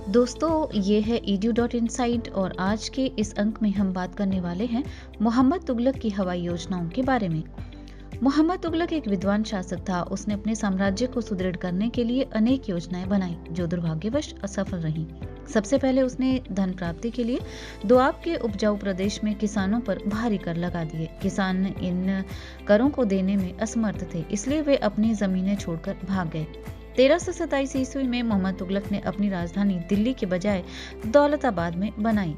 दोस्तों, ये है edu.insight और आज के इस अंक में हम बात करने वाले हैं मोहम्मद तुगलक की हवाई योजनाओं के बारे में। मोहम्मद तुगलक एक विद्वान शासक था। उसने अपने साम्राज्य को सुदृढ़ करने के लिए अनेक योजनाएं बनाई जो दुर्भाग्यवश असफल रहीं। सबसे पहले उसने धन प्राप्ति के लिए दोआब के उपजाऊ प्रदेश में किसानों पर भारी कर लगा दिए। किसान इन करों को देने में असमर्थ थे, इसलिए वे अपनी जमीनें छोड़कर भाग गए। 1327 ईस्वी में मोहम्मद तुगलक ने अपनी राजधानी दिल्ली के बजाय दौलताबाद में बनाई।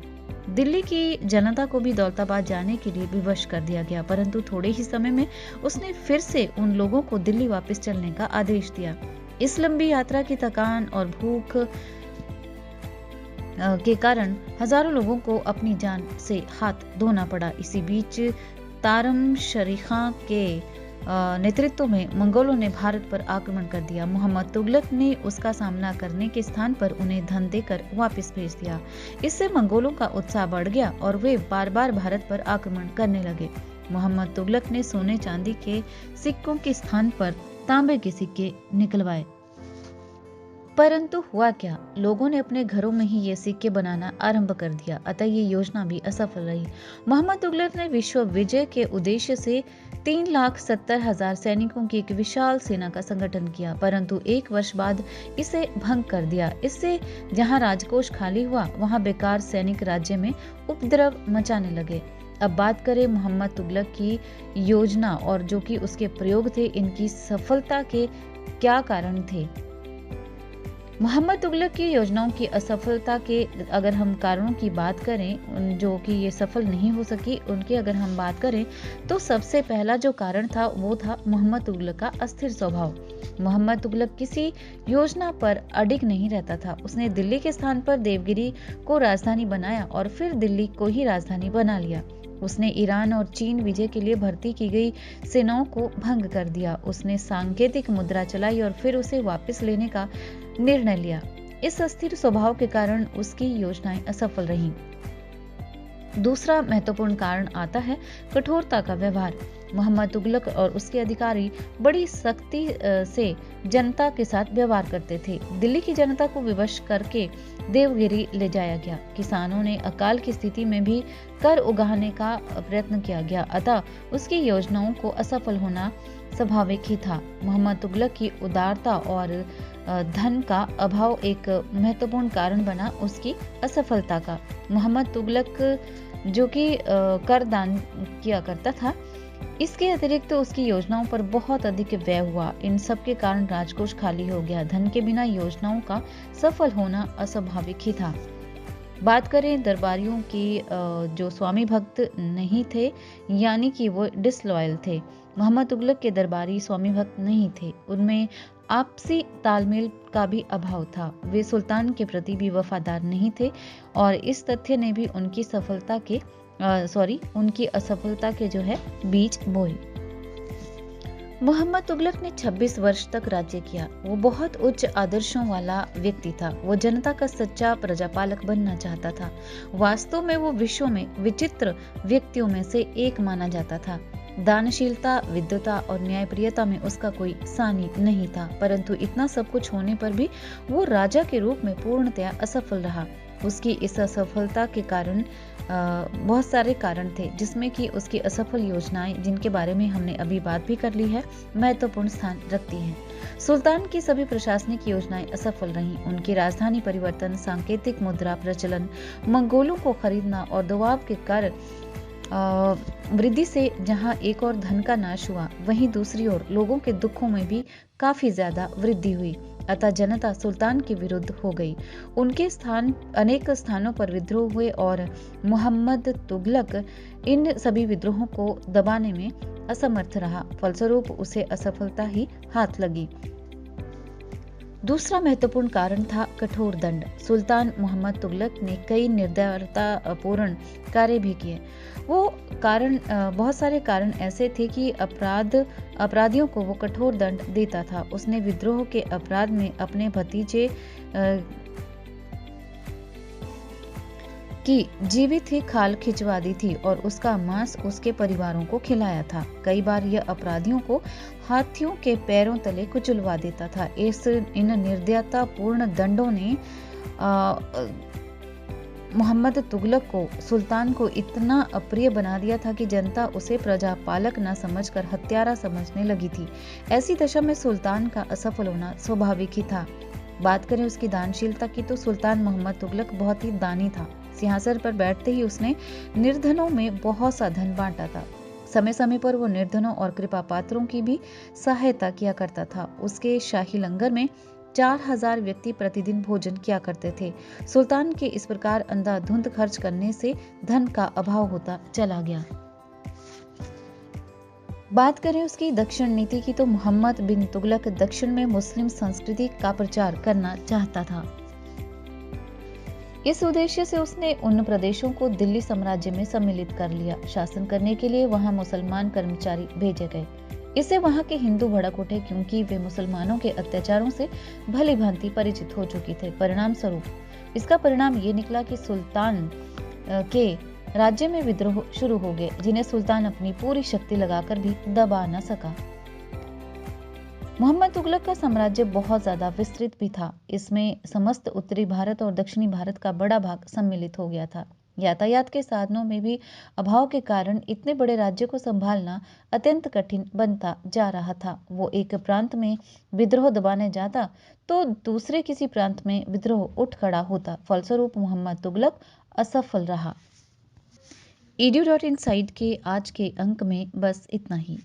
दिल्ली की जनता को भी दौलताबाद जाने के लिए विवश कर दिया गया, परंतु थोड़े ही समय में उसने फिर से उन लोगों को दिल्ली वापस चलने का आदेश दिया। इस लंबी यात्रा की थकान और भूख के कारण हजारों लोगों को अपनी जान से हाथ धोना पड़ा। इसी बीच तारम शरीखा के नेतृत्व में मंगोलों ने भारत पर आक्रमण कर दिया। मोहम्मद तुगलक ने उसका सामना करने के स्थान पर उन्हें धन देकर वापस भेज दिया। इससे मंगोलों का उत्साह बढ़ गया और वे बार बार भारत पर आक्रमण करने लगे। मोहम्मद तुगलक ने सोने चांदी के सिक्कों के स्थान पर तांबे के सिक्के निकलवाए, परंतु हुआ क्या, लोगों ने अपने घरों में ही ये सिक्के बनाना आरंभ कर दिया, अतः ये योजना भी असफल रही। मोहम्मद तुगलक ने विश्व विजय के उद्देश्य से 3,70,000 सैनिकों की एक विशाल सेना का संगठन किया, परंतु एक वर्ष बाद इसे भंग कर दिया। इससे जहां राजकोष खाली हुआ, वहां बेकार सैनिक राज्य में उपद्रव मचाने लगे। अब बात करें मोहम्मद तुगलक की योजना और जो कि उसके प्रयोग थे, इनकी सफलता के क्या कारण थे। मोहम्मद तुगलक की योजनाओं की असफलता के अगर हम कारणों की बात करें जो कि ये सफल नहीं हो सकी, उनकी अगर हम बात करें तो सबसे पहला जो कारण था वो था मोहम्मद तुगलक का अस्थिर स्वभाव। मोहम्मद तुगलक किसी योजना पर अडिग नहीं रहता था। उसने दिल्ली के स्थान पर देवगिरी को राजधानी बनाया और फिर दिल्ली को ही राजधानी बना लिया। उसने ईरान और चीन विजय के लिए भर्ती की गई सेनाओं को भंग कर दिया। उसने सांकेतिक मुद्रा चलाई और फिर उसे वापस लेने का निर्णय लिया। इस अस्थिर स्वभाव के कारण उसकी योजनाएं असफल रहीं। दूसरा महत्वपूर्ण कारण आता है कठोरता का व्यवहार। मोहम्मद तुगलक और उसके अधिकारी बड़ी सख्ती से जनता के साथ व्यवहार करते थे। दिल्ली की जनता को विवश करके देवगिरी ले जाया गया। किसानों ने अकाल की स्थिति में भी कर उगाने का प्रयत्न किया गया, अतः उसकी योजनाओं को असफल होना स्वाभाविक ही था। मोहम्मद तुगलक की उदारता और धन का अभाव एक महत्वपूर्ण कारण बना उसकी असफलता का। मोहम्मद तुगलक जो कि कर दान किया करता था, इसके अतिरिक्त उसकी योजनाओं पर बहुत अधिक व्यय हुआ। इन सब के कारण राजकोष खाली हो गया। धन के बिना योजनाओं का सफल होना अस्वाभाविक ही था। बात करें दरबारियों की जो स्वामी भक्त नहीं थे, यानी कि वो डिसलॉयल थे। मोहम्मद तुगलक के दरबारी स्वामी भक्त नहीं थे, उनमें आपसी तालमेल का भी अभाव था। वे सुल्तान के प्रति भी वफादार नहीं थे और इस तथ्य ने भी उनकी असफलता के जो है बीज बोए। मोहम्मद तुगलक ने 26 वर्ष तक राज्य किया। वो बहुत उच्च आदर्शों वाला व्यक्ति था। वो जनता का सच्चा प्रजापालक बनना चाहता था। वास्तव में वो विश्व में विचित्र व्यक्तियों में से एक माना जाता था। दानशीलता, विद्वता और न्यायप्रियता में उसका कोई सानी नहीं था, परंतु इतना सब कुछ होने पर भी वो राजा के रूप में पूर्णतया असफल रहा। उसकी इस असफलता के कारण बहुत सारे कारण थे, जिसमें कि उसकी असफल योजनाएं, जिनके बारे में हमने अभी बात भी कर ली है, महत्वपूर्ण स्थान रखती हैं। सुल्तान की सभी प्रशासनिक योजनाएं असफल रहीं। उनकी राजधानी परिवर्तन, सांकेतिक मुद्रा प्रचलन, मंगोलों को खरीदना और दोआब के कारण वृद्धि से जहां एक और धन का नाश हुआ, वहीं दूसरी ओर लोगों के दुखों में भी काफी ज्यादा वृद्धि हुई। अतः जनता सुल्तान के विरुद्ध हो गई। उनके अनेक स्थानों पर विद्रोह हुए और मोहम्मद तुगलक इन सभी विद्रोहों को दबाने में असमर्थ रहा। फलस्वरूप उसे असफलता ही हाथ लगी। दूसरा महत्वपूर्ण कारण था कठोर दंड। सुल्तान मोहम्मद तुगलक ने कई निर्दयतापूर्ण कार्य भी किए। बहुत सारे कारण ऐसे थे कि अपराधियों को वो कठोर दंड देता था। उसने विद्रोह के अपराध में अपने भतीजे की जीवित ही खाल खिंचवा दी थी और उसका मांस उसके परिवारों को खिलाया था। कई बार यह अपराधियों को हाथियों के पैरों तले कुचलवा देता था। इन निर्दयतापूर्ण दंडों ने मोहम्मद तुगलक को सुल्तान को इतना अप्रिय बना दिया था कि जनता उसे प्रजापालक न समझकर हत्यारा समझने लगी थी। ऐसी दशा में सुल्तान का असफल होना स्वाभाविक ही था। बात करें उसकी दानशीलता की तो सुल्तान मोहम्मद तुगलक बहुत ही दानी था। सिंहासन पर बैठते ही उसने निर्धनों में बहुत सा धन बांटा था। समय समय पर वो निर्धनों और कृपा पात्रों की भी सहायता किया करता था। उसके शाही लंगर में 4000 व्यक्ति प्रतिदिन भोजन किया करते थे। सुल्तान के इस प्रकार अंधाधुंध खर्च करने से धन का अभाव होता चला गया। बात करें उसकी दक्षिण नीति की तो मोहम्मद बिन तुगलक दक्षिण में मुस्लिम संस्कृति का प्रचार करना चाहता था। इस उद्देश्य से उसने उन प्रदेशों को दिल्ली साम्राज्य में सम्मिलित कर लिया। शासन करने के लिए वहां मुसलमान कर्मचारी भेजे गए। इससे वहां के हिंदू भड़क उठे, क्योंकि वे मुसलमानों के अत्याचारों से भली भांति परिचित हो चुके थे। परिणाम स्वरूप इसका परिणाम ये निकला कि सुल्तान के राज्य में विद्रोह शुरू हो गए, जिन्हें सुल्तान अपनी पूरी शक्ति लगाकर भी दबा न सका। मोहम्मद तुगलक का साम्राज्य बहुत ज्यादा विस्तृत भी था। इसमें समस्त उत्तरी भारत और दक्षिणी भारत का बड़ा भाग सम्मिलित हो गया था। यातायात के साधनों में भी अभाव के कारण इतने बड़े राज्य को संभालना अत्यंत कठिन बनता जा रहा था। वो एक प्रांत में विद्रोह दबाने जाता तो दूसरे किसी प्रांत में विद्रोह उठ खड़ा होता। फलस्वरूप मोहम्मद तुगलक असफल रहा। edu.in साइट के आज के अंक में बस इतना ही।